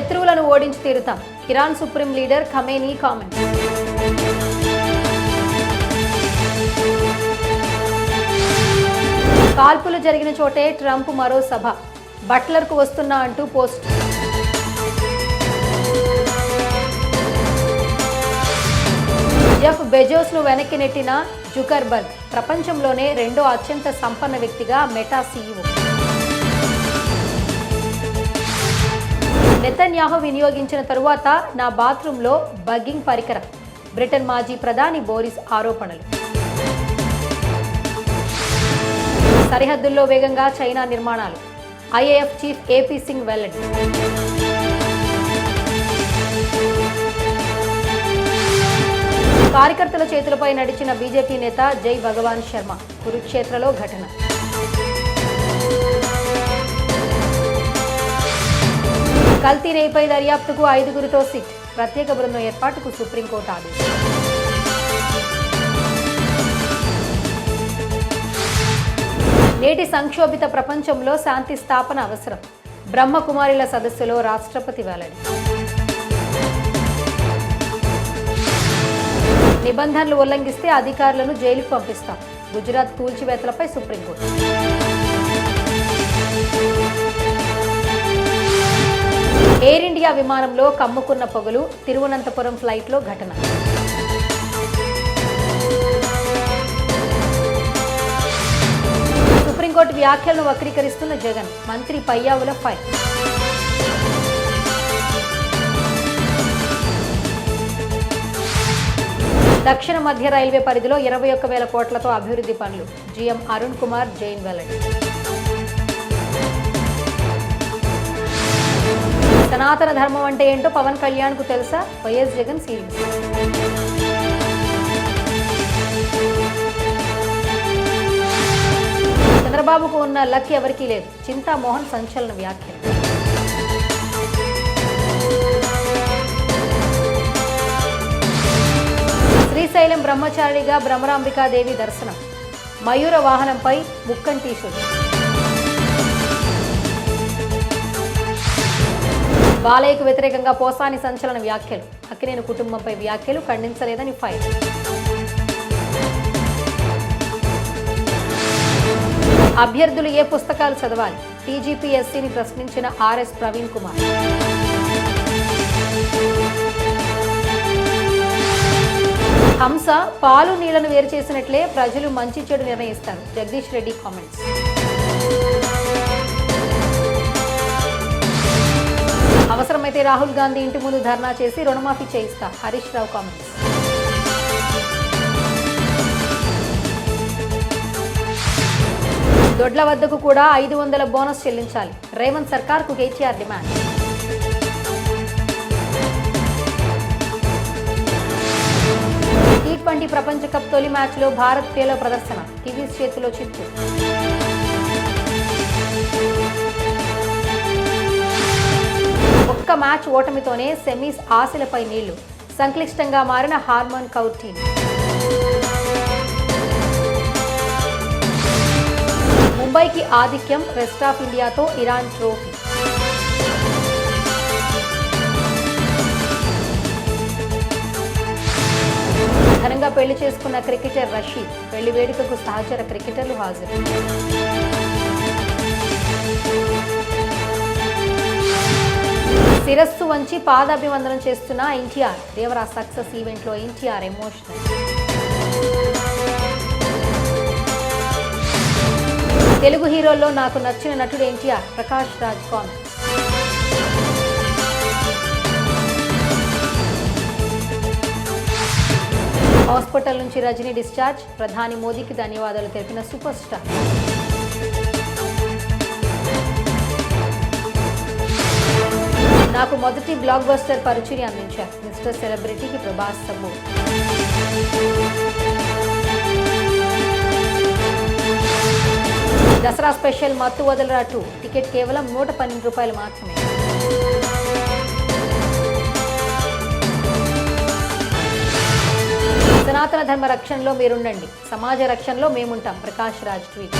శత్రువులను ఓడించి తీరుతాం. Iran supreme leader Khamenei comment. కాల్పులు జరిగిన చోటే ట్రంప్ మరో సభ. బట్లర్కు వస్తున్నా అంటూ పోస్ట్. జెఫ్ బెజోస్ను వెనక్కి నెట్టిన జుకర్బర్గ్ ప్రపంచంలోనే రెండో అత్యంత సంపన్న వ్యక్తిగా మెటా సీఈఓ. నెతన్యాహు వినియోగించిన తరువాత నా బాత్రూంలో బగ్గింగ్ పరికరం. బ్రిటన్ మాజీ ప్రధాని బోరిస్ ఆరోపణలు. సరిహద్దుల్లో వేగంగా చైనా నిర్మాణాలు. ఐఏఎఫ్ చీఫ్ ఏపీ సింగ్ వెల్లడి. కార్యకర్తల చేతులపై నడిచిన బీజేపీ నేత జై భగవాన్ శర్మ. కురుక్షేత్రలో ఘటన. కల్తీ నెయ్యిపై దర్యాప్తుకు 5గురితో సిట్. ప్రత్యేక బృందం ఏర్పాటుకు సుప్రీంకోర్టు ఆదేశం. నేటి సంక్షోభిత ప్రపంచంలో శాంతి స్థాపన అవసరం. బ్రహ్మకుమారిల సదస్సులో రాష్ట్రపతి వెల్లడి. నిబంధనలు ఉల్లంఘిస్తే అధికారులను జైలుకు పంపిస్తాం. గుజరాత్ కూల్చివేతలపై సుప్రీంకోర్టు. ఎయిర్ ఇండియా విమానంలో కమ్ముకున్న పొగలు. తిరువనంతపురం ఫ్లైట్లో ఘటన. సుప్రీంకోర్టు వ్యాఖ్యలను వక్రీకరిస్తున్న జగన్. మంత్రి పయ్యావుల ఫైర్. దక్షిణ మధ్య రైల్వే పరిధిలో 21,000 కోట్లతో అభివృద్ధి పనులు. జీఎం అరుణ్ కుమార్ జైన్ వెల్లడి. సనాతన ధర్మం అంటే ఏంటో పవన్ కళ్యాణ్ కు తెలుసా? YS Jagan serious. చంద్రబాబుకు ఉన్న లక్ ఎవరికీ లేదు. చింతామోహన్ సంచలన వ్యాఖ్యలు. శ్రీశైలం బ్రహ్మచారిగా భ్రమరాంబికాదేవి దర్శనం. మయూర వాహనంపై ముక్కంటీశుడు. బాలయ్యకు వ్యతిరేకంగా పోసాని సంచలన వ్యాఖ్యలు. అక్కినేని కుటుంబంపై వ్యాఖ్యలు ఖండించలేదని ఫైర్. అభ్యర్థులు ఏ పుస్తకాలు చదవాలి? టీజీపీఎస్సీని ప్రశ్నించిన ఆర్ఎస్ ప్రవీణ్ కుమార్. హంస పాలు నీళ్లను వేరు చేసినట్లే ప్రజలు మంచి చెడు నిర్ణయిస్తారు. జగదీష్ రెడ్డి కామెంట్స్. అవసరమైతే రాహుల్ గాంధీ ఇంటి ముందు ధర్నా చేసి రుణమాఫీ చేయిస్తా. హరీష్ రావు కామెంట్స్. దొడ్ల వద్దకు కూడా 500 బోనస్ చెల్లించాలి. రేవంత్ సర్కార్కు కేటీఆర్ డిమాండ్. టీ20 ప్రపంచ కప్ తొలి మ్యాచ్లో భారత్ పేలో ప్రదర్శన. కివీస్ చేతిలో చిత్తు. ఒక్క మ్యాచ్ ఓటమితోనే సెమీస్ ఆశలపై నీళ్లు. సంక్లిష్టంగా మారిన హార్మన్ కౌర్ టీం. ముంబైకి ఆధిక్యం. రెస్ట్ ఆఫ్ ఇండియాతో ఇరాన్ ట్రోఫీ. ఘనంగా పెళ్లి చేసుకున్న క్రికెటర్ రషీద్. పెళ్లి వేడుకకు సహచర క్రికెటర్లు హాజరు. శిరస్సు వంచి పాదాభివందనం చేస్తున్న ఎన్టీఆర్. దేవరా సక్సెస్ ఈవెంట్ లో ఎన్టీఆర్ ఎమోషనల్. తెలుగు హీరోల్లో నాకు నచ్చిన నటుడు ఎన్టీఆర్. ప్రకాష్ రాజ్ కామెంట్స్. హాస్పిటల్ నుంచి రజనీ డిశ్చార్జ్. ప్రధాని మోదీకి ధన్యవాదాలు తెలిపిన సూపర్ స్టార్. నాకు మొదటి బ్లాక్ బస్టర్ పరిచయం అందించారు. మిస్టర్ సెలబ్రిటీకి ప్రభాస్ సబ్బు. దసరా స్పెషల్ మత్తు వదలరా 2 టికెట్ కేవలం 112 రూపాయలు మాత్రమే. సనాతన ధర్మ రక్షణలో మీరుండండి, సమాజ రక్షణలో మేముంటాం. ప్రకాష్ రాజ్ ట్వీట్.